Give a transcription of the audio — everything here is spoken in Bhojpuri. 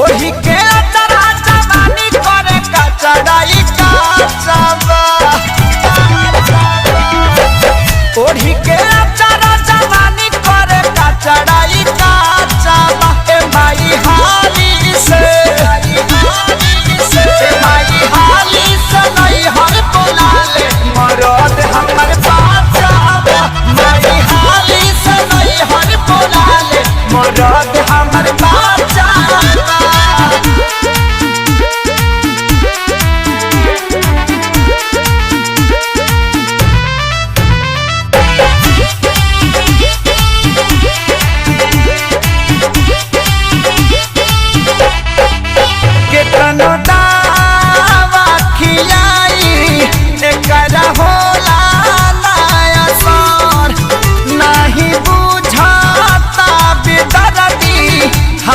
ओढ़ी के चढ़ा जवानी करे का चढ़ाई का चबा ओढ़ी के